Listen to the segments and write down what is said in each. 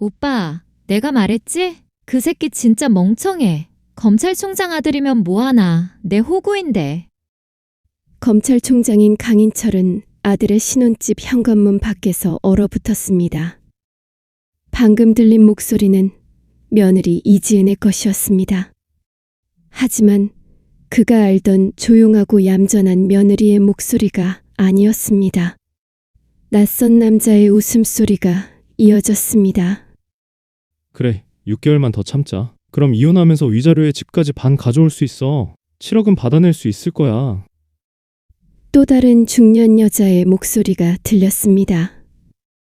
오빠, 내가 말했지? 그 새끼 진짜 멍청해. 검찰총장 아들이면 뭐하나. 내 호구인데. 검찰총장인 강인철은 아들의 신혼집 현관문 밖에서 얼어붙었습니다. 방금 들린 목소리는 며느리 이지은의 것이었습니다. 하지만 그가 알던 조용하고 얌전한 며느리의 목소리가 아니었습니다. 낯선 남자의 웃음소리가 이어졌습니다. 그래, 6개월만 더 참자. 그럼 이혼하면서 위자료에 집까지 반 가져올 수 있어. 7억은 받아낼 수 있을 거야. 또 다른 중년 여자의 목소리가 들렸습니다.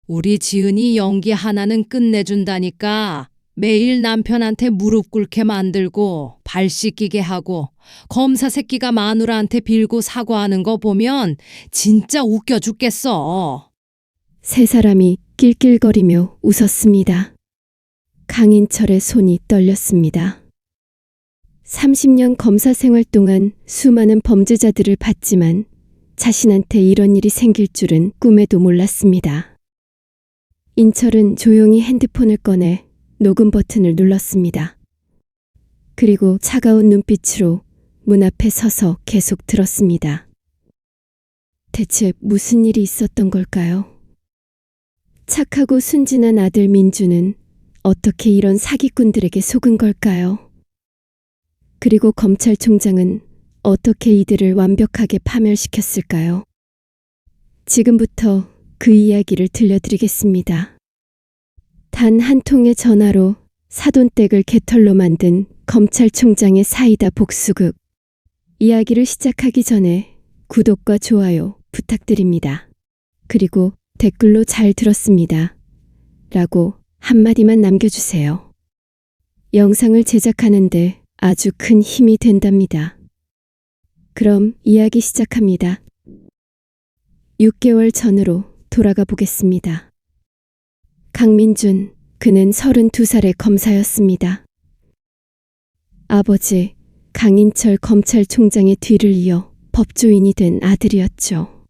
우리 지은이 연기 하나는 끝내준다니까. 매일 남편한테 무릎 꿇게 만들고 발 씻기게 하고 검사 새끼가 마누라한테 빌고 사과하는 거 보면 진짜 웃겨 죽겠어. 세 사람이 낄낄거리며 웃었습니다. 강인철의 손이 떨렸습니다. 30년 검사 생활 동안 수많은 범죄자들을 봤지만 자신한테 이런 일이 생길 줄은 꿈에도 몰랐습니다. 인철은 조용히 핸드폰을 꺼내 녹음 버튼을 눌렀습니다. 그리고 차가운 눈빛으로 문 앞에 서서 계속 들었습니다. 대체 무슨 일이 있었던 걸까요? 착하고 순진한 아들 민주는 어떻게 이런 사기꾼들에게 속은 걸까요? 그리고 검찰총장은 어떻게 이들을 완벽하게 파멸시켰을까요? 지금부터 그 이야기를 들려드리겠습니다. 단 한 통의 전화로 사돈댁을 개털로 만든 검찰총장의 사이다 복수극. 이야기를 시작하기 전에 구독과 좋아요 부탁드립니다. 그리고 댓글로 잘 들었습니다. 라고 한마디만 남겨주세요. 영상을 제작하는데 아주 큰 힘이 된답니다. 그럼 이야기 시작합니다. 6개월 전으로 돌아가 보겠습니다. 강민준, 그는 32살의 검사였습니다. 아버지 강인철 검찰총장의 뒤를 이어 법조인이 된 아들이었죠.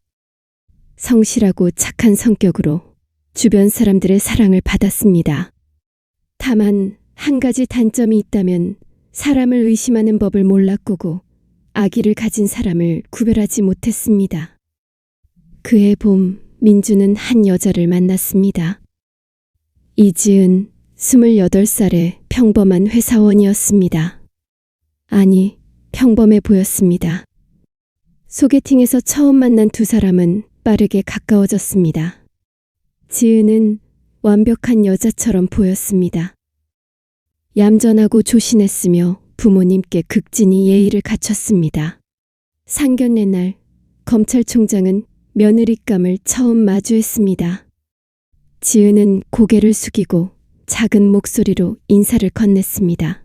성실하고 착한 성격으로 주변 사람들의 사랑을 받았습니다. 다만 한 가지 단점이 있다면 사람을 의심하는 법을 몰랐고 악의를 가진 사람을 구별하지 못했습니다. 그해 봄 민주는 한 여자를 만났습니다. 이지은 28살의 평범한 회사원이었습니다. 아니, 평범해 보였습니다. 소개팅에서 처음 만난 두 사람은 빠르게 가까워졌습니다. 지은은 완벽한 여자처럼 보였습니다. 얌전하고 조신했으며 부모님께 극진히 예의를 갖췄습니다. 상견례 날 검찰총장은 며느리감을 처음 마주했습니다. 지은은 고개를 숙이고 작은 목소리로 인사를 건넸습니다.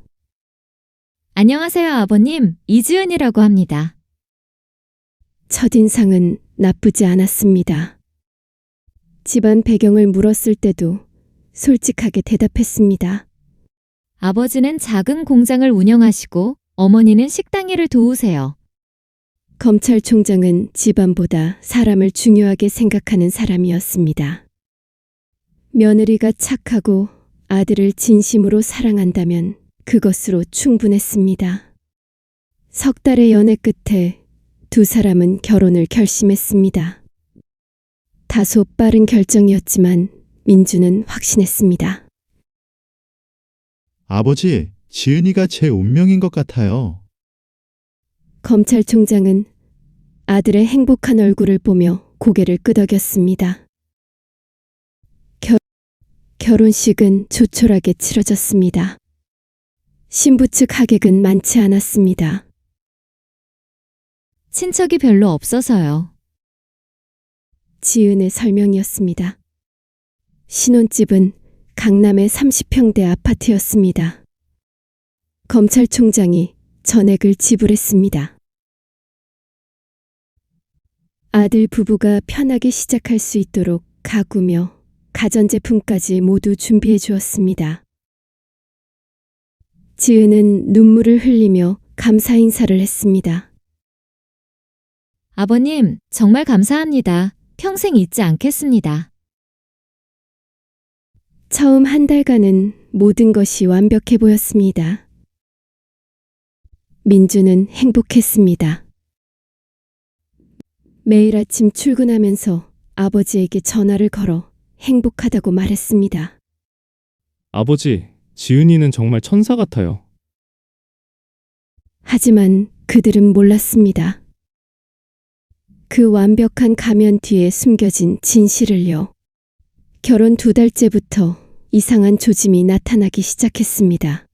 안녕하세요, 아버님. 이지은이라고 합니다. 첫인상은 나쁘지 않았습니다. 집안 배경을 물었을 때도 솔직하게 대답했습니다. 아버지는 작은 공장을 운영하시고 어머니는 식당 일을 도우세요. 검찰총장은 집안보다 사람을 중요하게 생각하는 사람이었습니다. 며느리가 착하고 아들을 진심으로 사랑한다면 그것으로 충분했습니다. 석 달의 연애 끝에 두 사람은 결혼을 결심했습니다. 다소 빠른 결정이었지만 민주는 확신했습니다. 아버지, 지은이가 제 운명인 것 같아요. 검찰총장은 아들의 행복한 얼굴을 보며 고개를 끄덕였습니다. 결혼식은 조촐하게 치러졌습니다. 신부 측 하객은 많지 않았습니다. 친척이 별로 없어서요. 지은의 설명이었습니다. 신혼집은 강남의 30평대 아파트였습니다. 검찰총장이 전액을 지불했습니다. 아들 부부가 편하게 시작할 수 있도록 가구며 가전제품까지 모두 준비해 주었습니다. 지은은 눈물을 흘리며 감사 인사를 했습니다. 아버님, 정말 감사합니다. 평생 잊지 않겠습니다. 처음 한 달간은 모든 것이 완벽해 보였습니다. 민주는 행복했습니다. 매일 아침 출근하면서 아버지에게 전화를 걸어 행복하다고 말했습니다. 아버지, 지은이는 정말 천사 같아요. 하지만 그들은 몰랐습니다. 그 완벽한 가면 뒤에 숨겨진 진실을요. 결혼 2달째부터 이상한 조짐이 나타나기 시작했습니다.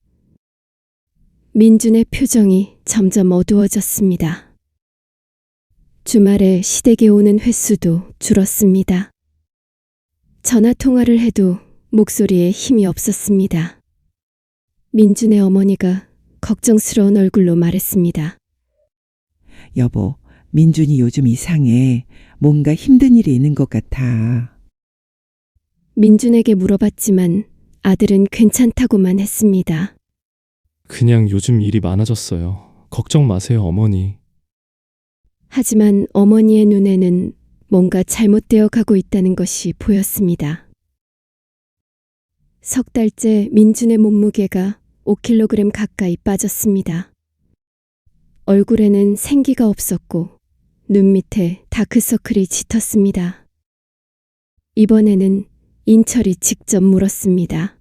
민준의 표정이 점점 어두워졌습니다. 주말에 시댁에 오는 횟수도 줄었습니다. 전화 통화를 해도 목소리에 힘이 없었습니다. 민준의 어머니가 걱정스러운 얼굴로 말했습니다. 여보, 민준이 요즘 이상해. 뭔가 힘든 일이 있는 것 같아. 민준에게 물어봤지만 아들은 괜찮다고만 했습니다. 그냥 요즘 일이 많아졌어요. 걱정 마세요, 어머니. 하지만 어머니의 눈에는 뭔가 잘못되어 가고 있다는 것이 보였습니다. 3달째 민준의 몸무게가 5kg 가까이 빠졌습니다. 얼굴에는 생기가 없었고 눈 밑에 다크서클이 짙었습니다. 이번에는 인철이 직접 물었습니다.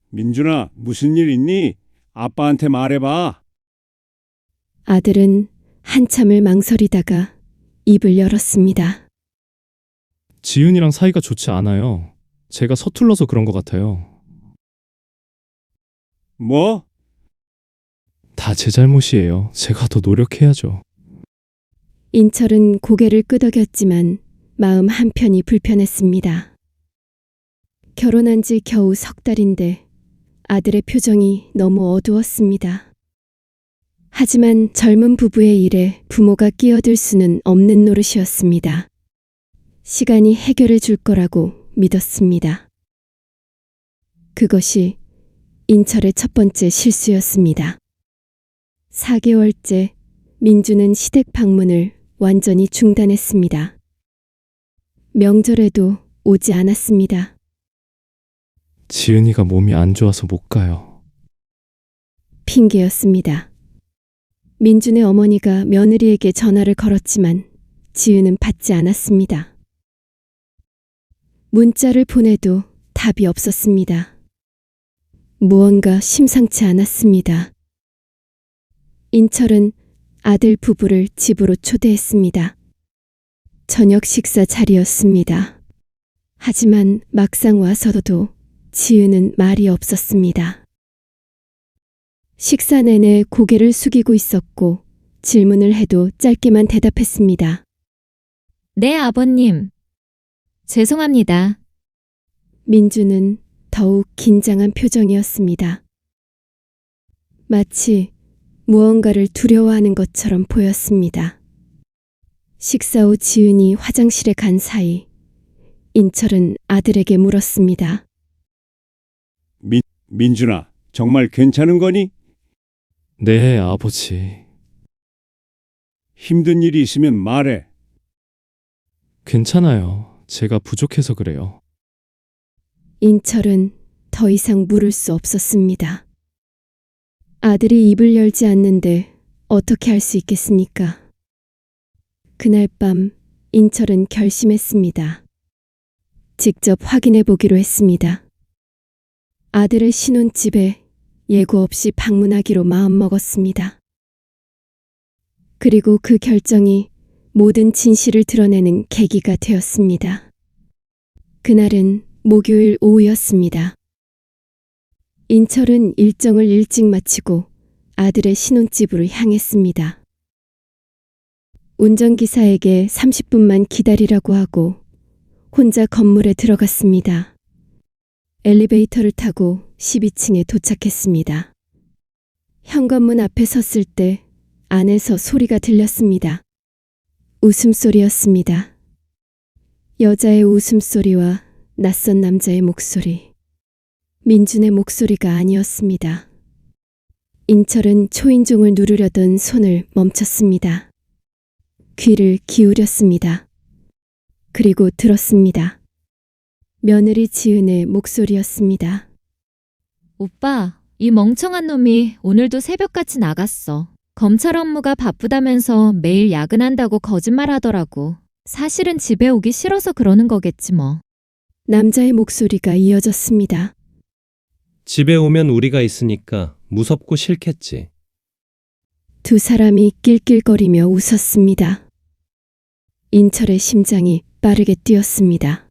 민준아, 무슨 일 있니? 아빠한테 말해봐. 아들은 한참을 망설이다가 입을 열었습니다. 지은이랑 사이가 좋지 않아요. 제가 서툴러서 그런 것 같아요. 뭐? 다 제 잘못이에요. 제가 더 노력해야죠. 인철은 고개를 끄덕였지만 마음 한편이 불편했습니다. 결혼한 지 겨우 3달인데 아들의 표정이 너무 어두웠습니다. 하지만 젊은 부부의 일에 부모가 끼어들 수는 없는 노릇이었습니다. 시간이 해결해 줄 거라고 믿었습니다. 그것이 인철의 첫 번째 실수였습니다. 4개월째 민주는 시댁 방문을 완전히 중단했습니다. 명절에도 오지 않았습니다. 지은이가 몸이 안 좋아서 못 가요. 핑계였습니다. 민준의 어머니가 며느리에게 전화를 걸었지만 지은은 받지 않았습니다. 문자를 보내도 답이 없었습니다. 무언가 심상치 않았습니다. 인철은 아들 부부를 집으로 초대했습니다. 저녁 식사 자리였습니다. 하지만 막상 와서도 지은은 말이 없었습니다. 식사 내내 고개를 숙이고 있었고 질문을 해도 짧게만 대답했습니다. 네, 아버님. 죄송합니다. 민주는 더욱 긴장한 표정이었습니다. 마치 무언가를 두려워하는 것처럼 보였습니다. 식사 후 지은이 화장실에 간 사이 인철은 아들에게 물었습니다. 민준아, 정말 괜찮은 거니? 네, 아버지. 힘든 일이 있으면 말해. 괜찮아요. 제가 부족해서 그래요. 인철은 더 이상 물을 수 없었습니다. 아들이 입을 열지 않는데 어떻게 할 수 있겠습니까? 그날 밤 인철은 결심했습니다. 직접 확인해 보기로 했습니다. 아들의 신혼집에 예고 없이 방문하기로 마음먹었습니다. 그리고 그 결정이 모든 진실을 드러내는 계기가 되었습니다. 그날은 목요일 오후였습니다. 인철은 일정을 일찍 마치고 아들의 신혼집으로 향했습니다. 운전기사에게 30분만 기다리라고 하고 혼자 건물에 들어갔습니다. 엘리베이터를 타고 12층에 도착했습니다. 현관문 앞에 섰을 때 안에서 소리가 들렸습니다. 웃음소리였습니다. 여자의 웃음소리와 낯선 남자의 목소리. 민준의 목소리가 아니었습니다. 인철은 초인종을 누르려던 손을 멈췄습니다. 귀를 기울였습니다. 그리고 들었습니다. 며느리 지은의 목소리였습니다. 오빠, 이 멍청한 놈이 오늘도 새벽같이 나갔어. 검찰 업무가 바쁘다면서 매일 야근한다고 거짓말하더라고. 사실은 집에 오기 싫어서 그러는 거겠지 뭐. 남자의 목소리가 이어졌습니다. 집에 오면 우리가 있으니까 무섭고 싫겠지. 두 사람이 낄낄거리며 웃었습니다. 인철의 심장이 빠르게 뛰었습니다.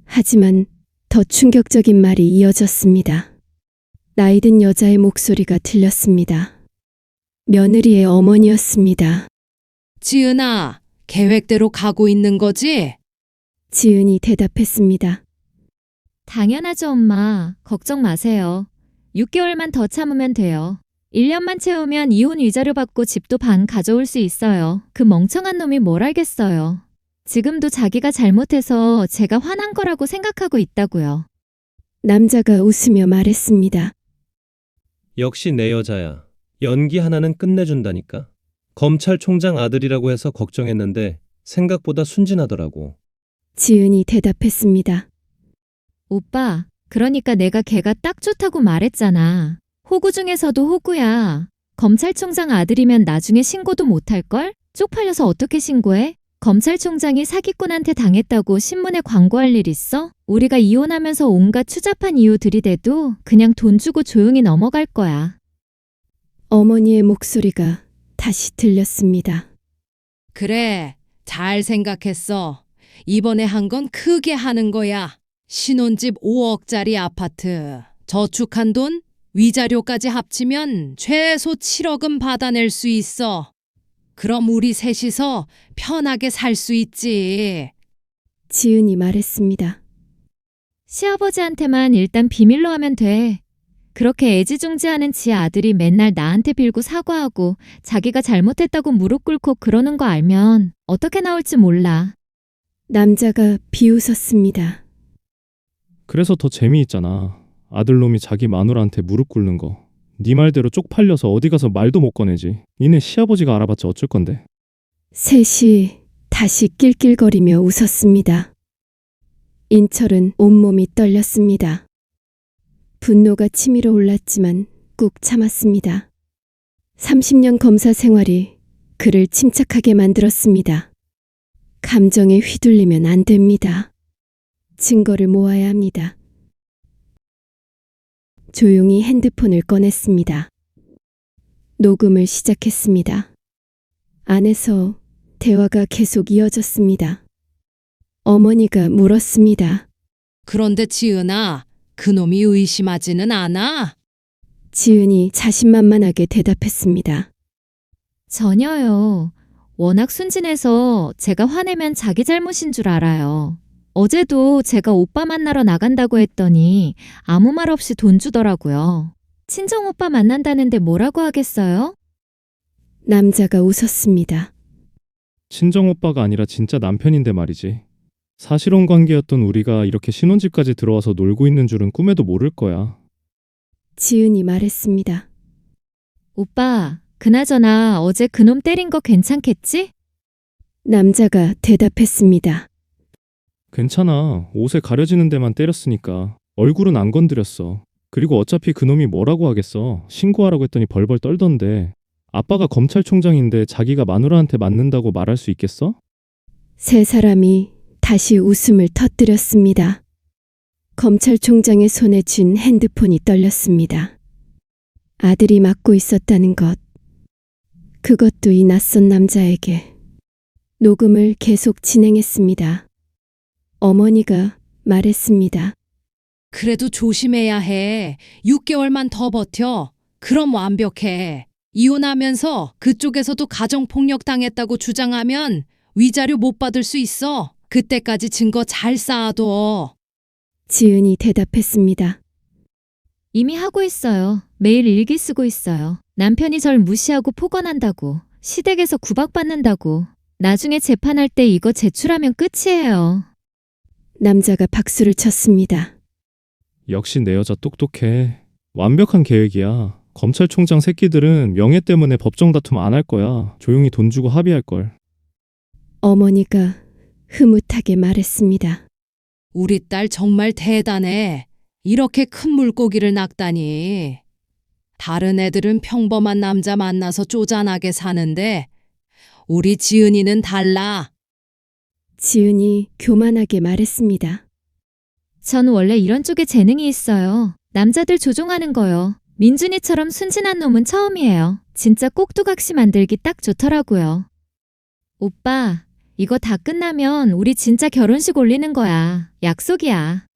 하지만 더 충격적인 말이 이어졌습니다. 나이든 여자의 목소리가 들렸습니다. 며느리의 어머니였습니다. 지은아, 계획대로 가고 있는 거지? 지은이 대답했습니다. 당연하죠, 엄마. 걱정 마세요. 6개월만 더 참으면 돼요. 1년만 채우면 이혼 위자료 받고 집도 반 가져올 수 있어요. 그 멍청한 놈이 뭘 알겠어요. 지금도 자기가 잘못해서 제가 화난 거라고 생각하고 있다고요. 남자가 웃으며 말했습니다. 역시 내 여자야. 연기 하나는 끝내준다니까. 검찰총장 아들이라고 해서 걱정했는데 생각보다 순진하더라고. 지은이 대답했습니다. 오빠, 그러니까 내가 걔가 딱 좋다고 말했잖아. 호구 중에서도 호구야. 검찰총장 아들이면 나중에 신고도 못할걸? 쪽팔려서 어떻게 신고해? 검찰총장이 사기꾼한테 당했다고 신문에 광고할 일 있어? 우리가 이혼하면서 온갖 추잡한 이유 들이대도 그냥 돈 주고 조용히 넘어갈 거야. 어머니의 목소리가 다시 들렸습니다. 그래, 잘 생각했어. 이번에 한 건 크게 하는 거야. 신혼집 5억짜리 아파트. 저축한 돈, 위자료까지 합치면 최소 7억은 받아낼 수 있어. 그럼 우리 셋이서 편하게 살 수 있지. 지은이 말했습니다. 시아버지한테만 일단 비밀로 하면 돼. 그렇게 애지중지하는 지 아들이 맨날 나한테 빌고 사과하고 자기가 잘못했다고 무릎 꿇고 그러는 거 알면 어떻게 나올지 몰라. 남자가 비웃었습니다. 그래서 더 재미있잖아. 아들놈이 자기 마누라한테 무릎 꿇는 거. 네 말대로 쪽팔려서 어디 가서 말도 못 꺼내지. 니네 시아버지가 알아봤자 어쩔 건데. 셋이 다시 낄낄거리며 웃었습니다. 인철은 온몸이 떨렸습니다. 분노가 치밀어 올랐지만 꾹 참았습니다. 30년 검사 생활이 그를 침착하게 만들었습니다. 감정에 휘둘리면 안 됩니다. 증거를 모아야 합니다. 조용히 핸드폰을 꺼냈습니다. 녹음을 시작했습니다. 안에서 대화가 계속 이어졌습니다. 어머니가 물었습니다. 그런데 지은아, 그놈이 의심하지는 않아? 지은이 자신만만하게 대답했습니다. 전혀요. 워낙 순진해서 제가 화내면 자기 잘못인 줄 알아요. 어제도 제가 오빠 만나러 나간다고 했더니 아무 말 없이 돈 주더라고요. 친정 오빠 만난다는데 뭐라고 하겠어요? 남자가 웃었습니다. 친정오빠가 아니라 진짜 남편인데 말이지. 사실혼 관계였던 우리가 이렇게 신혼집까지 들어와서 놀고 있는 줄은 꿈에도 모를 거야. 지은이 말했습니다. 오빠, 그나저나 어제 그놈 때린 거 괜찮겠지? 남자가 대답했습니다. 괜찮아. 옷에 가려지는 데만 때렸으니까. 얼굴은 안 건드렸어. 그리고 어차피 그놈이 뭐라고 하겠어. 신고하라고 했더니 벌벌 떨던데. 아빠가 검찰총장인데 자기가 마누라한테 맞는다고 말할 수 있겠어? 세 사람이 다시 웃음을 터뜨렸습니다. 검찰총장의 손에 쥔 핸드폰이 떨렸습니다. 아들이 맡고 있었다는 것. 그것도 이 낯선 남자에게. 녹음을 계속 진행했습니다. 어머니가 말했습니다. 그래도 조심해야 해. 6개월만 더 버텨. 그럼 완벽해. 이혼하면서 그쪽에서도 가정폭력 당했다고 주장하면 위자료 못 받을 수 있어. 그때까지 증거 잘 쌓아둬. 지은이 대답했습니다. 이미 하고 있어요. 매일 일기 쓰고 있어요. 남편이 절 무시하고 폭언한다고. 시댁에서 구박받는다고. 나중에 재판할 때 이거 제출하면 끝이에요. 남자가 박수를 쳤습니다. 역시 내 여자 똑똑해. 완벽한 계획이야. 검찰총장 새끼들은 명예 때문에 법정 다툼 안 할 거야. 조용히 돈 주고 합의할 걸. 어머니가 흐뭇하게 말했습니다. 우리 딸 정말 대단해. 이렇게 큰 물고기를 낚다니. 다른 애들은 평범한 남자 만나서 쪼잔하게 사는데 우리 지은이는 달라. 지은이 교만하게 말했습니다. 전 원래 이런 쪽에 재능이 있어요. 남자들 조종하는 거요. 민준이처럼 순진한 놈은 처음이에요. 진짜 꼭두각시 만들기 딱 좋더라고요. 오빠, 이거 다 끝나면 우리 진짜 결혼식 올리는 거야. 약속이야.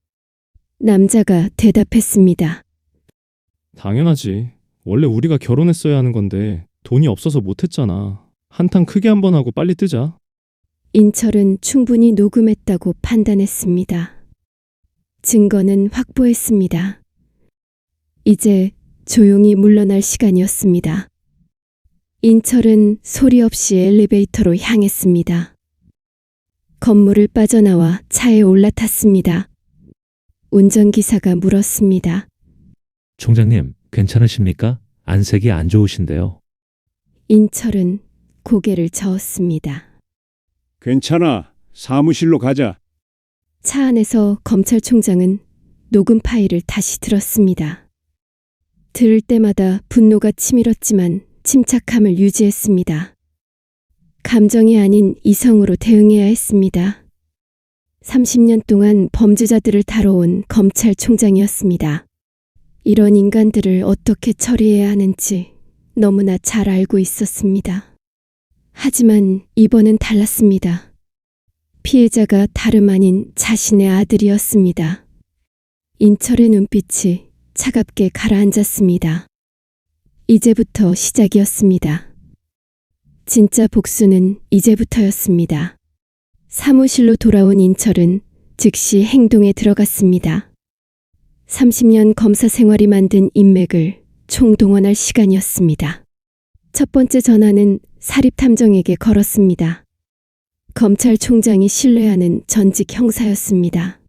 남자가 대답했습니다. 당연하지. 원래 우리가 결혼했어야 하는 건데 돈이 없어서 못했잖아. 한탕 크게 한번 하고 빨리 뜨자. 인철은 충분히 녹음했다고 판단했습니다. 증거는 확보했습니다. 이제 조용히 물러날 시간이었습니다. 인철은 소리 없이 엘리베이터로 향했습니다. 건물을 빠져나와 차에 올라탔습니다. 운전기사가 물었습니다. 총장님, 괜찮으십니까? 안색이 안 좋으신데요. 인철은 고개를 저었습니다. 괜찮아. 사무실로 가자. 차 안에서 검찰총장은 녹음 파일을 다시 들었습니다. 들을 때마다 분노가 치밀었지만 침착함을 유지했습니다. 감정이 아닌 이성으로 대응해야 했습니다. 30년 동안 범죄자들을 다뤄온 검찰총장이었습니다. 이런 인간들을 어떻게 처리해야 하는지 너무나 잘 알고 있었습니다. 하지만 이번은 달랐습니다. 피해자가 다름 아닌 자신의 아들이었습니다. 인철의 눈빛이 차갑게 가라앉았습니다. 이제부터 시작이었습니다. 진짜 복수는 이제부터였습니다. 사무실로 돌아온 인철은 즉시 행동에 들어갔습니다. 30년 검사 생활이 만든 인맥을 총동원할 시간이었습니다. 첫 번째 전화는 사립탐정에게 걸었습니다. 검찰총장이 신뢰하는 전직 형사였습니다.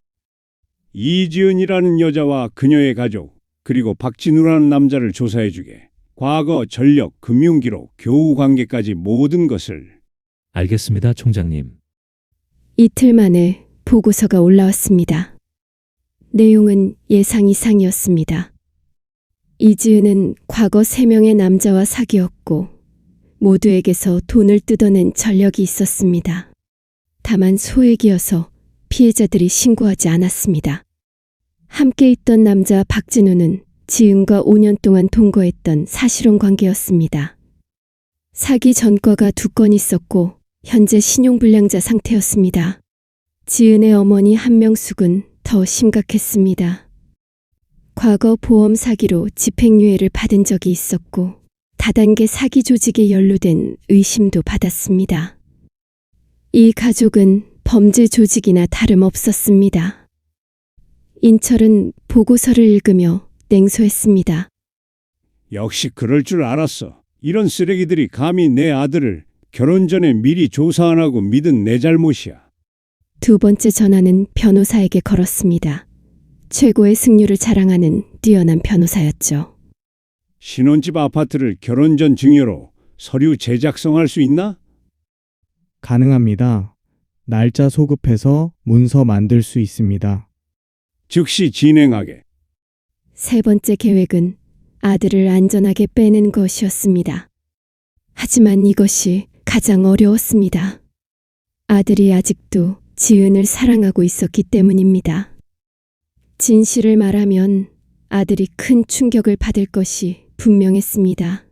이지은이라는 여자와 그녀의 가족, 그리고 박진우라는 남자를 조사해주게. 과거, 전력, 금융기록, 교우 관계까지 모든 것을. 알겠습니다, 총장님. 이틀 만에 보고서가 올라왔습니다. 내용은 예상 이상이었습니다. 이지은은 과거 3명의 남자와 사귀었고 모두에게서 돈을 뜯어낸 전력이 있었습니다. 다만 소액이어서 피해자들이 신고하지 않았습니다. 함께 있던 남자 박진우는 지은과 5년 동안 동거했던 사실혼 관계였습니다. 사기 전과가 2건 있었고 현재 신용불량자 상태였습니다. 지은의 어머니 한명숙은 더 심각했습니다. 과거 보험 사기로 집행유예를 받은 적이 있었고 다단계 사기 조직에 연루된 의심도 받았습니다. 이 가족은 범죄 조직이나 다름없었습니다. 인철은 보고서를 읽으며 냉소했습니다. 역시 그럴 줄 알았어. 이런 쓰레기들이 감히 내 아들을 결혼 전에 미리 조사 안 하고 믿은 내 잘못이야. 두 번째 전화는 변호사에게 걸었습니다. 최고의 승률을 자랑하는 뛰어난 변호사였죠. 신혼집 아파트를 결혼 전 증여로 서류 재작성할 수 있나? 가능합니다. 날짜 소급해서 문서 만들 수 있습니다. 즉시 진행하게. 세 번째 계획은 아들을 안전하게 빼는 것이었습니다. 하지만 이것이 가장 어려웠습니다. 아들이 아직도 지은을 사랑하고 있었기 때문입니다. 진실을 말하면 아들이 큰 충격을 받을 것이 분명했습니다.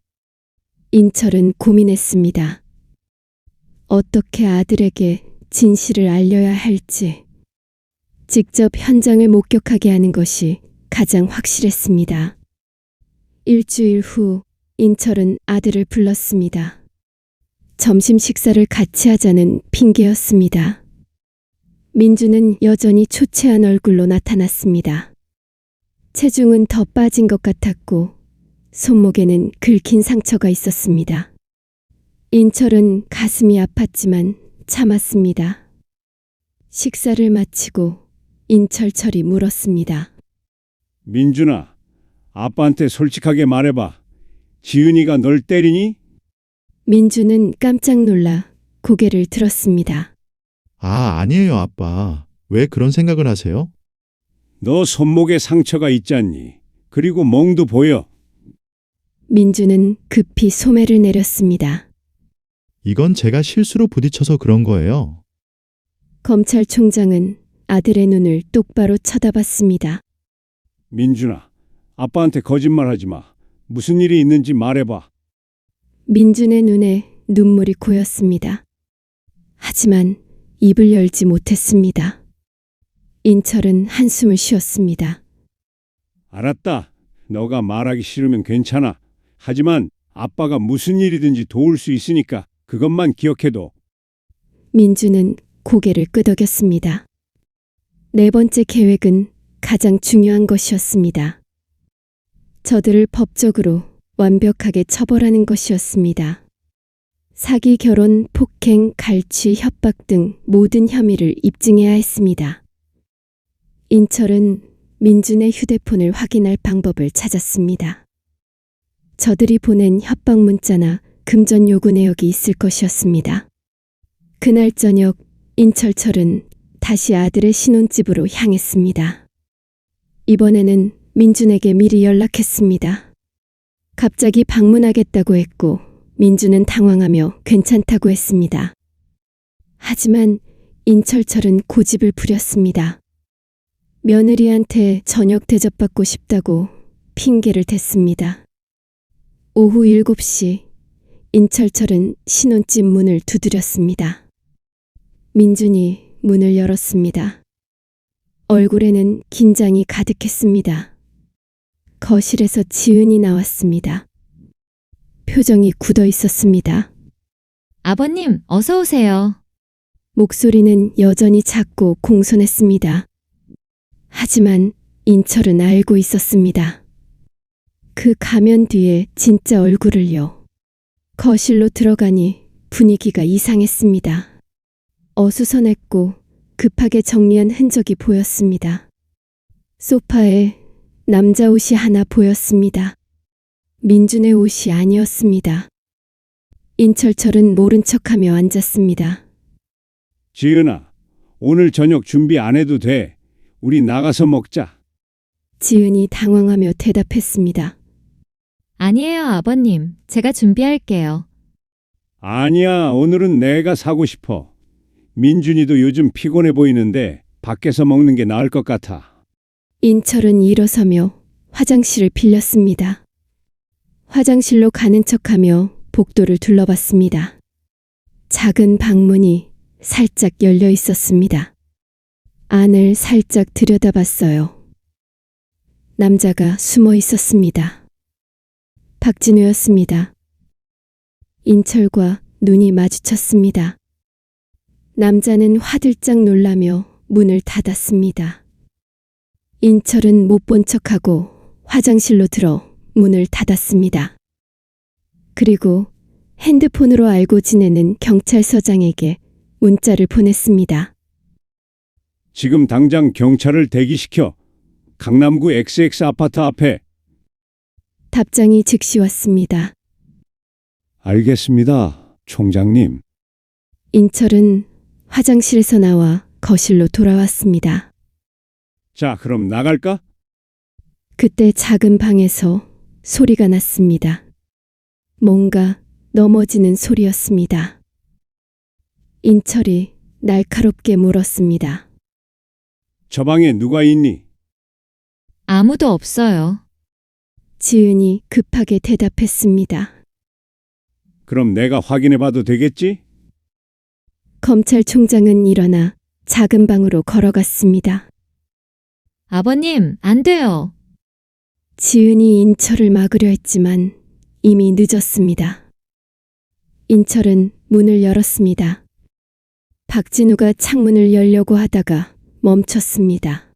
인철은 고민했습니다. 어떻게 아들에게 진실을 알려야 할지. 직접 현장을 목격하게 하는 것이 가장 확실했습니다. 일주일 후 인철은 아들을 불렀습니다. 점심 식사를 같이 하자는 핑계였습니다. 민주는 여전히 초췌한 얼굴로 나타났습니다. 체중은 더 빠진 것 같았고 손목에는 긁힌 상처가 있었습니다. 인철은 가슴이 아팠지만 참았습니다. 식사를 마치고 인철철이 물었습니다. 민준아, 아빠한테 솔직하게 말해봐. 지은이가 널 때리니? 민주는 깜짝 놀라 고개를 들었습니다. 아니에요, 아빠. 왜 그런 생각을 하세요? 너 손목에 상처가 있잖니. 그리고 멍도 보여. 민주는 급히 소매를 내렸습니다. 이건 제가 실수로 부딪혀서 그런 거예요. 검찰총장은 아들의 눈을 똑바로 쳐다봤습니다. 민준아, 아빠한테 거짓말하지 마. 무슨 일이 있는지 말해봐. 민준의 눈에 눈물이 고였습니다. 하지만 입을 열지 못했습니다. 인철은 한숨을 쉬었습니다. 알았다. 너가 말하기 싫으면 괜찮아. 하지만 아빠가 무슨 일이든지 도울 수 있으니까 그것만 기억해둬. 민주는 고개를 끄덕였습니다. 네 번째 계획은 가장 중요한 것이었습니다. 저들을 법적으로 완벽하게 처벌하는 것이었습니다. 사기, 결혼, 폭행, 갈취, 협박 등 모든 혐의를 입증해야 했습니다. 인철은 민준의 휴대폰을 확인할 방법을 찾았습니다. 저들이 보낸 협박 문자나 금전 요구 내역이 있을 것이었습니다. 그날 저녁 인철철은 다시 아들의 신혼집으로 향했습니다. 이번에는 민준에게 미리 연락했습니다. 갑자기 방문하겠다고 했고 민준은 당황하며 괜찮다고 했습니다. 하지만 인철철은 고집을 부렸습니다. 며느리한테 저녁 대접받고 싶다고 핑계를 댔습니다. 오후 7시 인철철은 신혼집 문을 두드렸습니다. 민준이 문을 열었습니다. 얼굴에는 긴장이 가득했습니다. 거실에서 지은이 나왔습니다. 표정이 굳어 있었습니다. 아버님, 어서 오세요. 목소리는 여전히 작고 공손했습니다. 하지만 인철은 알고 있었습니다. 그 가면 뒤에 진짜 얼굴을요. 거실로 들어가니 분위기가 이상했습니다. 어수선했고 급하게 정리한 흔적이 보였습니다. 소파에 남자 옷이 하나 보였습니다. 민준의 옷이 아니었습니다. 인철철은 모른 척하며 앉았습니다. 지은아, 오늘 저녁 준비 안 해도 돼. 우리 나가서 먹자. 지은이 당황하며 대답했습니다. 아니에요, 아버님. 제가 준비할게요. 아니야, 오늘은 내가 사고 싶어. 민준이도 요즘 피곤해 보이는데 밖에서 먹는 게 나을 것 같아. 인철은 일어서며 화장실을 빌렸습니다. 화장실로 가는 척하며 복도를 둘러봤습니다. 작은 방문이 살짝 열려 있었습니다. 안을 살짝 들여다봤어요. 남자가 숨어 있었습니다. 박진우였습니다. 인철과 눈이 마주쳤습니다. 남자는 화들짝 놀라며 문을 닫았습니다. 인철은 못 본 척하고 화장실로 들어 문을 닫았습니다. 그리고 핸드폰으로 알고 지내는 경찰서장에게 문자를 보냈습니다. 지금 당장 경찰을 대기시켜. 강남구 XX 아파트 앞에. 답장이 즉시 왔습니다. 알겠습니다, 총장님. 인철은 화장실에서 나와 거실로 돌아왔습니다. 자, 그럼 나갈까? 그때 작은 방에서 소리가 났습니다. 뭔가 넘어지는 소리였습니다. 인철이 날카롭게 물었습니다. 저 방에 누가 있니? 아무도 없어요. 지은이 급하게 대답했습니다. 그럼 내가 확인해 봐도 되겠지? 검찰총장은 일어나 작은 방으로 걸어갔습니다. 아버님, 안 돼요. 지은이 인철을 막으려 했지만 이미 늦었습니다. 인철은 문을 열었습니다. 박진우가 창문을 열려고 하다가 멈췄습니다.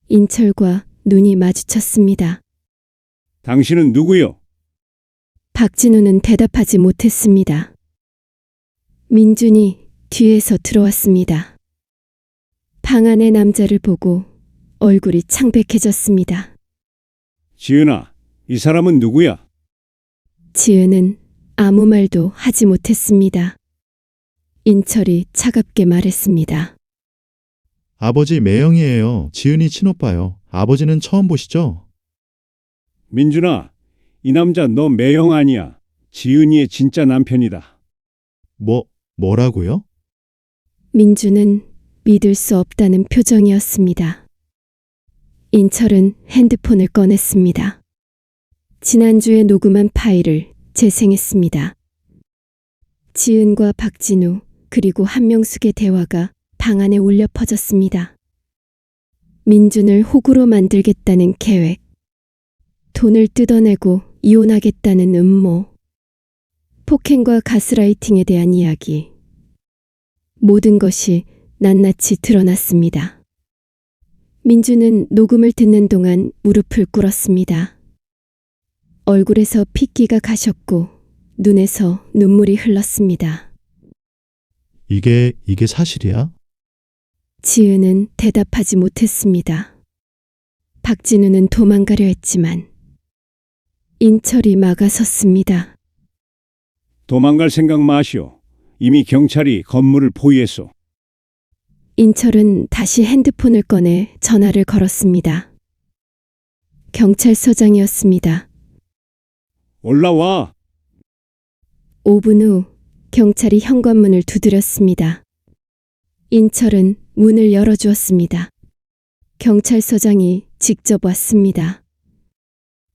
인철과 눈이 마주쳤습니다. 당신은 누구요? 박진우는 대답하지 못했습니다. 민준이 뒤에서 들어왔습니다. 방 안의 남자를 보고 얼굴이 창백해졌습니다. 지은아, 이 사람은 누구야? 지은은 아무 말도 하지 못했습니다. 인철이 차갑게 말했습니다. 아버지 매형이에요. 지은이 친오빠요. 아버지는 처음 보시죠? 민준아, 이 남자 너 매형 아니야. 지은이의 진짜 남편이다. 뭐라고요? 민주는 믿을 수 없다는 표정이었습니다. 인철은 핸드폰을 꺼냈습니다. 지난주에 녹음한 파일을 재생했습니다. 지은과 박진우 그리고 한명숙의 대화가 방 안에 울려 퍼졌습니다. 민준을 호구로 만들겠다는 계획, 돈을 뜯어내고 이혼하겠다는 음모, 폭행과 가스라이팅에 대한 이야기, 모든 것이 낱낱이 드러났습니다. 민주는 녹음을 듣는 동안 무릎을 꿇었습니다. 얼굴에서 핏기가 가셨고 눈에서 눈물이 흘렀습니다. 이게 사실이야? 지은은 대답하지 못했습니다. 박진우는 도망가려 했지만 인철이 막아섰습니다. 도망갈 생각 마시오. 이미 경찰이 건물을 포위했소. 인철은 다시 핸드폰을 꺼내 전화를 걸었습니다. 경찰서장이었습니다. 올라와. 5분 후 경찰이 현관문을 두드렸습니다. 인철은 문을 열어주었습니다. 경찰서장이 직접 왔습니다.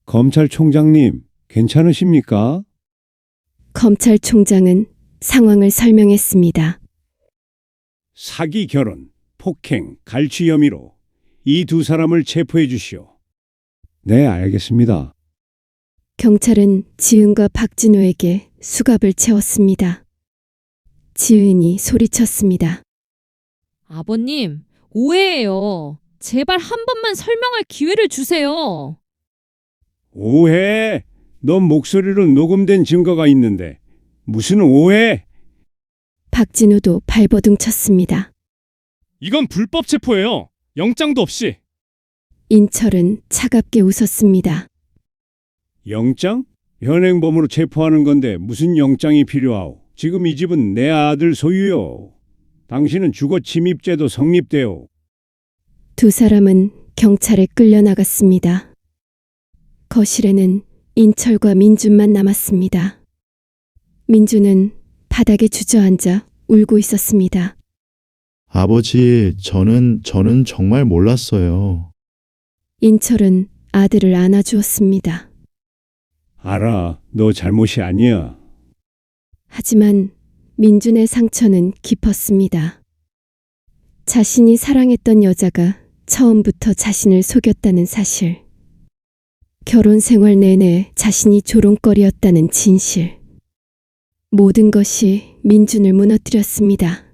검찰총장님, 괜찮으십니까? 검찰총장은 상황을 설명했습니다. 사기 결혼, 폭행, 갈취 혐의로 이 두 사람을 체포해 주시오. 네, 알겠습니다. 경찰은 지은과 박진우에게 수갑을 채웠습니다. 지은이 소리쳤습니다. 아버님, 오해예요. 제발 한 번만 설명할 기회를 주세요. 오해? 넌 목소리로 녹음된 증거가 있는데 무슨 오해? 박진우도 발버둥 쳤습니다. 이건 불법 체포예요. 영장도 없이. 인철은 차갑게 웃었습니다. 영장? 현행범으로 체포하는 건데 무슨 영장이 필요하오? 지금 이 집은 내 아들 소유요. 당신은 주거 침입죄도 성립돼요. 두 사람은 경찰에 끌려나갔습니다. 거실에는 인철과 민준만 남았습니다. 민준은 바닥에 주저앉아 울고 있었습니다. 아버지, 저는 정말 몰랐어요. 인철은 아들을 안아주었습니다. 알아, 너 잘못이 아니야. 하지만 민준의 상처는 깊었습니다. 자신이 사랑했던 여자가 처음부터 자신을 속였다는 사실. 결혼 생활 내내 자신이 조롱거리였다는 진실. 모든 것이 민준을 무너뜨렸습니다.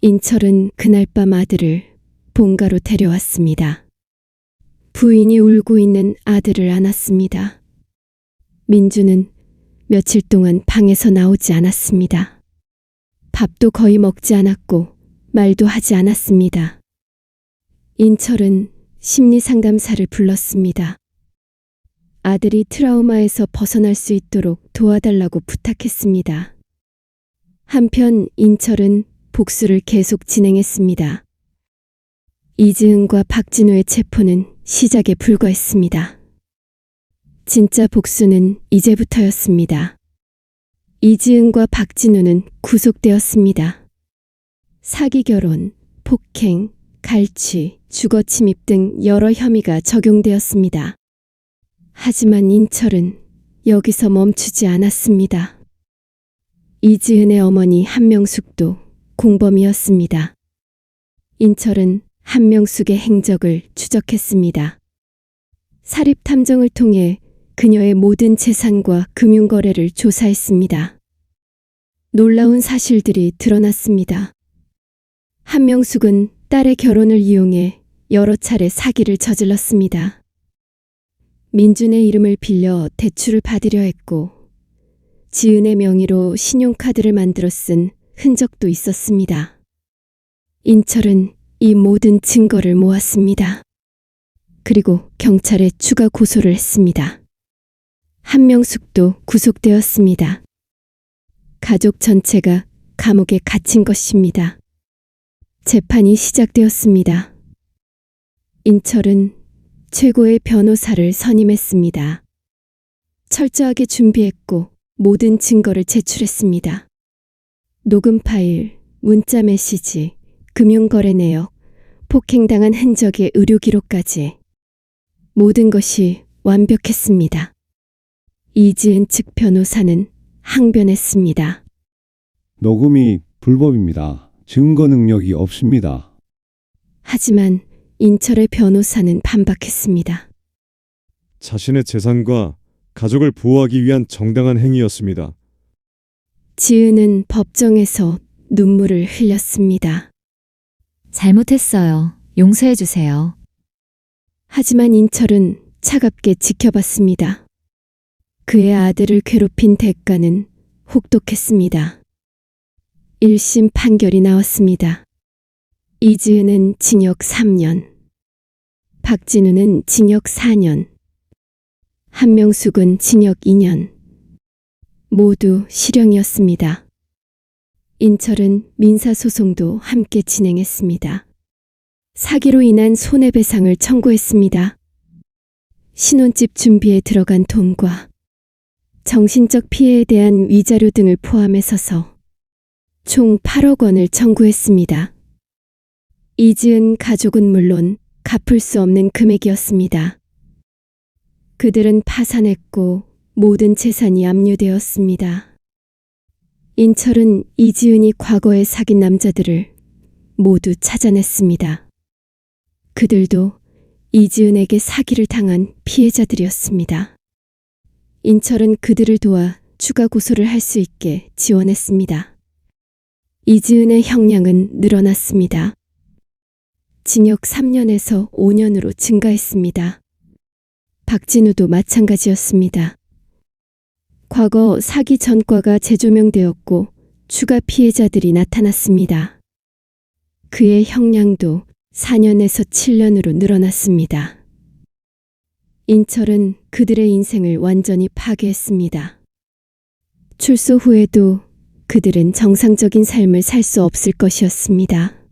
인철은 그날 밤 아들을 본가로 데려왔습니다. 부인이 울고 있는 아들을 안았습니다. 민준은 며칠 동안 방에서 나오지 않았습니다. 밥도 거의 먹지 않았고 말도 하지 않았습니다. 인철은 심리상담사를 불렀습니다. 아들이 트라우마에서 벗어날 수 있도록 도와달라고 부탁했습니다. 한편 인철은 복수를 계속 진행했습니다. 이지은과 박진우의 체포는 시작에 불과했습니다. 진짜 복수는 이제부터였습니다. 이지은과 박진우는 구속되었습니다. 사기 결혼, 폭행, 갈취, 주거 침입 등 여러 혐의가 적용되었습니다. 하지만 인철은 여기서 멈추지 않았습니다. 이지은의 어머니 한명숙도 공범이었습니다. 인철은 한명숙의 행적을 추적했습니다. 사립 탐정을 통해 그녀의 모든 재산과 금융거래를 조사했습니다. 놀라운 사실들이 드러났습니다. 한명숙은 딸의 결혼을 이용해 여러 차례 사기를 저질렀습니다. 민준의 이름을 빌려 대출을 받으려 했고 지은의 명의로 신용카드를 만들어 쓴 흔적도 있었습니다. 인철은 이 모든 증거를 모았습니다. 그리고 경찰에 추가 고소를 했습니다. 한명숙도 구속되었습니다. 가족 전체가 감옥에 갇힌 것입니다. 재판이 시작되었습니다. 인철은 최고의 변호사를 선임했습니다. 철저하게 준비했고 모든 증거를 제출했습니다. 녹음 파일, 문자 메시지, 금융거래 내역, 폭행당한 흔적의 의료 기록까지 모든 것이 완벽했습니다. 이지은 측 변호사는 항변했습니다. 녹음이 불법입니다. 증거 능력이 없습니다. 하지만 인철의 변호사는 반박했습니다. 자신의 재산과 가족을 보호하기 위한 정당한 행위였습니다. 지은은 법정에서 눈물을 흘렸습니다. 잘못했어요. 용서해 주세요. 하지만 인철은 차갑게 지켜봤습니다. 그의 아들을 괴롭힌 대가는 혹독했습니다. 1심 판결이 나왔습니다. 이지은은 징역 3년, 박진우는 징역 4년, 한명숙은 징역 2년, 모두 실형이었습니다. 인철은 민사소송도 함께 진행했습니다. 사기로 인한 손해배상을 청구했습니다. 신혼집 준비에 들어간 돈과 정신적 피해에 대한 위자료 등을 포함해서서 총 8억 원을 청구했습니다. 이지은 가족은 물론 갚을 수 없는 금액이었습니다. 그들은 파산했고 모든 재산이 압류되었습니다. 인철은 이지은이 과거에 사귄 남자들을 모두 찾아냈습니다. 그들도 이지은에게 사기를 당한 피해자들이었습니다. 인철은 그들을 도와 추가 고소를 할 수 있게 지원했습니다. 이지은의 형량은 늘어났습니다. 징역 3년에서 5년으로 증가했습니다. 박진우도 마찬가지였습니다. 과거 사기 전과가 재조명되었고 추가 피해자들이 나타났습니다. 그의 형량도 4년에서 7년으로 늘어났습니다. 인철은 그들의 인생을 완전히 파괴했습니다. 출소 후에도 그들은 정상적인 삶을 살 수 없을 것이었습니다.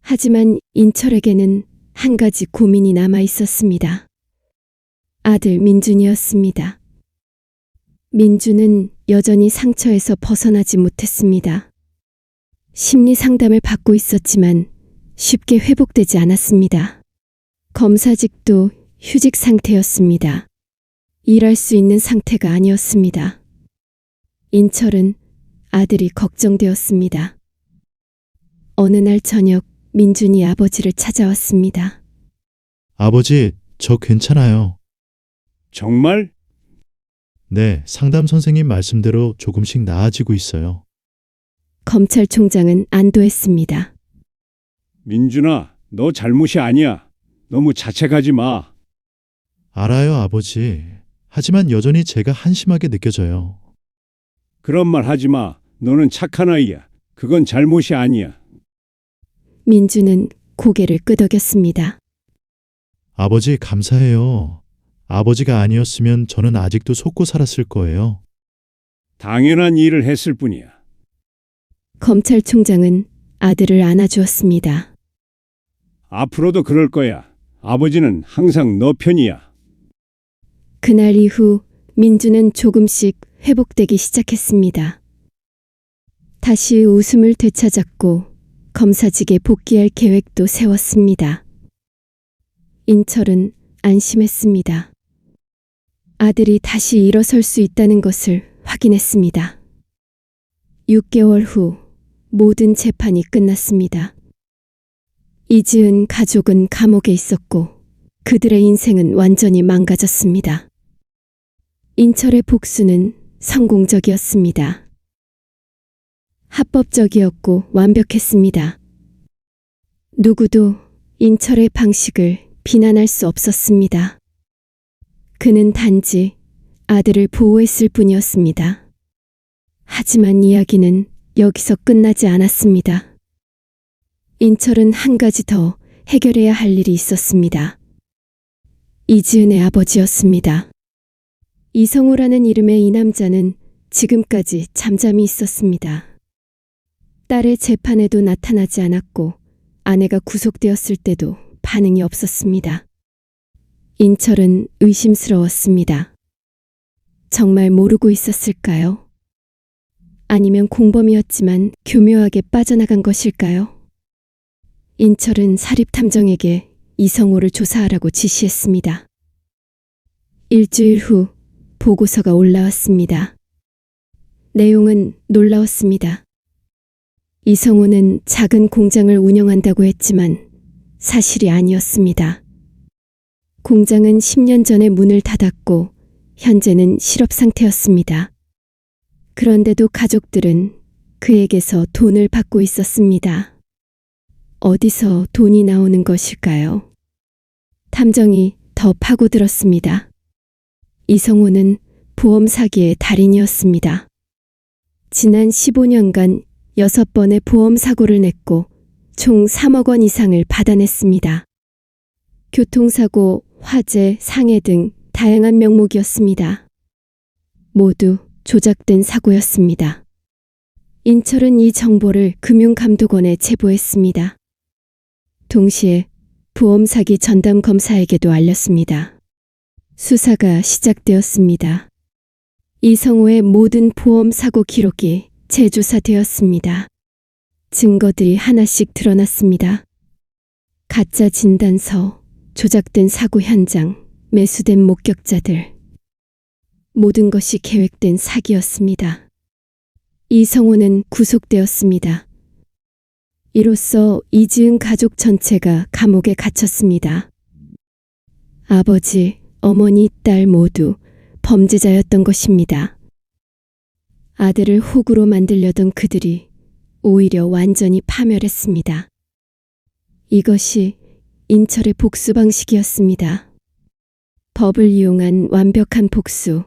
하지만 인철에게는 한 가지 고민이 남아 있었습니다. 아들 민준이었습니다. 민준은 여전히 상처에서 벗어나지 못했습니다. 심리 상담을 받고 있었지만 쉽게 회복되지 않았습니다. 검사직도 휴직 상태였습니다. 일할 수 있는 상태가 아니었습니다. 인철은 아들이 걱정되었습니다. 어느 날 저녁 민준이 아버지를 찾아왔습니다. 아버지, 저 괜찮아요. 정말? 네, 상담 선생님 말씀대로 조금씩 나아지고 있어요. 검찰총장은 안도했습니다. 민준아, 너 잘못이 아니야. 너무 자책하지 마. 알아요, 아버지. 하지만 여전히 제가 한심하게 느껴져요. 그런 말 하지 마. 너는 착한 아이야. 그건 잘못이 아니야. 민준은 고개를 끄덕였습니다. 아버지, 감사해요. 아버지가 아니었으면 저는 아직도 속고 살았을 거예요. 당연한 일을 했을 뿐이야. 검찰총장은 아들을 안아주었습니다. 앞으로도 그럴 거야. 아버지는 항상 너 편이야. 그날 이후 민준은 조금씩 회복되기 시작했습니다. 다시 웃음을 되찾았고 검사직에 복귀할 계획도 세웠습니다. 인철은 안심했습니다. 아들이 다시 일어설 수 있다는 것을 확인했습니다. 6개월 후 모든 재판이 끝났습니다. 이지은 가족은 감옥에 있었고 그들의 인생은 완전히 망가졌습니다. 인철의 복수는 성공적이었습니다. 합법적이었고 완벽했습니다. 누구도 인철의 방식을 비난할 수 없었습니다. 그는 단지 아들을 보호했을 뿐이었습니다. 하지만 이야기는 여기서 끝나지 않았습니다. 인철은 한 가지 더 해결해야 할 일이 있었습니다. 이지은의 아버지였습니다. 이성우라는 이름의 이 남자는 지금까지 잠잠히 있었습니다. 딸의 재판에도 나타나지 않았고 아내가 구속되었을 때도 반응이 없었습니다. 인철은 의심스러웠습니다. 정말 모르고 있었을까요? 아니면 공범이었지만 교묘하게 빠져나간 것일까요? 인철은 사립탐정에게 이성호를 조사하라고 지시했습니다. 일주일 후 보고서가 올라왔습니다. 내용은 놀라웠습니다. 이성호는 작은 공장을 운영한다고 했지만 사실이 아니었습니다. 공장은 10년 전에 문을 닫았고 현재는 실업 상태였습니다. 그런데도 가족들은 그에게서 돈을 받고 있었습니다. 어디서 돈이 나오는 것일까요? 탐정이 더 파고들었습니다. 이성호는 보험 사기의 달인이었습니다. 지난 15년간 6번의 보험 사고를 냈고 총 3억 원 이상을 받아냈습니다. 교통사고, 화재, 상해 등 다양한 명목이었습니다. 모두 조작된 사고였습니다. 인철은 이 정보를 금융감독원에 제보했습니다. 동시에 보험 사기 전담 검사에게도 알렸습니다. 수사가 시작되었습니다. 이성호의 모든 보험 사고 기록이 재조사되었습니다. 증거들이 하나씩 드러났습니다. 가짜 진단서, 조작된 사고 현장, 매수된 목격자들. 모든 것이 계획된 사기였습니다. 이성호는 구속되었습니다. 이로써 이지은 가족 전체가 감옥에 갇혔습니다. 아버지, 어머니, 딸 모두 범죄자였던 것입니다. 아들을 호구로 만들려던 그들이 오히려 완전히 파멸했습니다. 이것이 인철의 복수 방식이었습니다. 법을 이용한 완벽한 복수.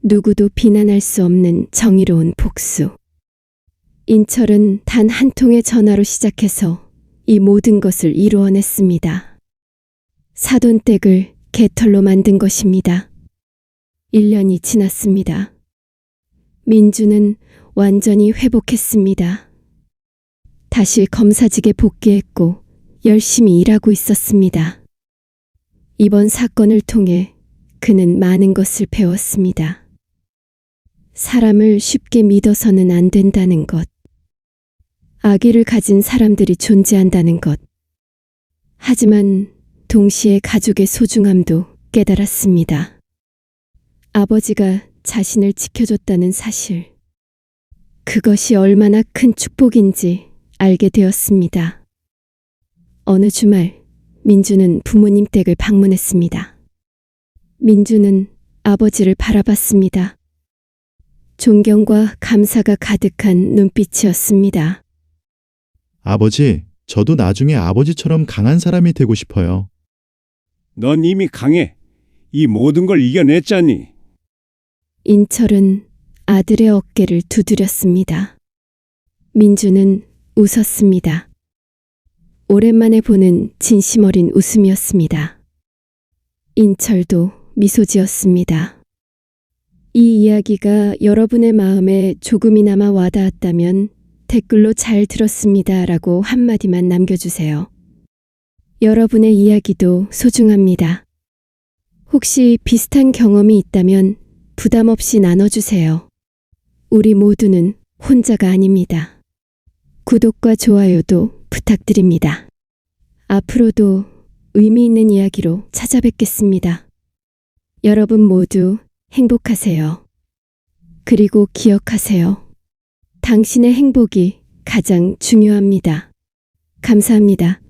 누구도 비난할 수 없는 정의로운 복수. 인철은 단 한 통의 전화로 시작해서 이 모든 것을 이루어냈습니다. 사돈댁을 개털로 만든 것입니다. 1년이 지났습니다. 민주는 완전히 회복했습니다. 다시 검사직에 복귀했고 열심히 일하고 있었습니다. 이번 사건을 통해 그는 많은 것을 배웠습니다. 사람을 쉽게 믿어서는 안 된다는 것. 악의를 가진 사람들이 존재한다는 것. 하지만 동시에 가족의 소중함도 깨달았습니다. 아버지가 자신을 지켜줬다는 사실. 그것이 얼마나 큰 축복인지 알게 되었습니다. 어느 주말 민주는 부모님 댁을 방문했습니다. 민주는 아버지를 바라봤습니다. 존경과 감사가 가득한 눈빛이었습니다. 아버지, 저도 나중에 아버지처럼 강한 사람이 되고 싶어요. 넌 이미 강해. 이 모든 걸 이겨냈잖니. 인철은 아들의 어깨를 두드렸습니다. 민주는 웃었습니다. 오랜만에 보는 진심 어린 웃음이었습니다. 인철도 미소 지었습니다. 이 이야기가 여러분의 마음에 조금이나마 와닿았다면 댓글로 잘 들었습니다 라고 한마디만 남겨주세요. 여러분의 이야기도 소중합니다. 혹시 비슷한 경험이 있다면 부담 없이 나눠주세요. 우리 모두는 혼자가 아닙니다. 구독과 좋아요도 부탁드립니다. 앞으로도 의미 있는 이야기로 찾아뵙겠습니다. 여러분 모두 행복하세요. 그리고 기억하세요. 당신의 행복이 가장 중요합니다. 감사합니다.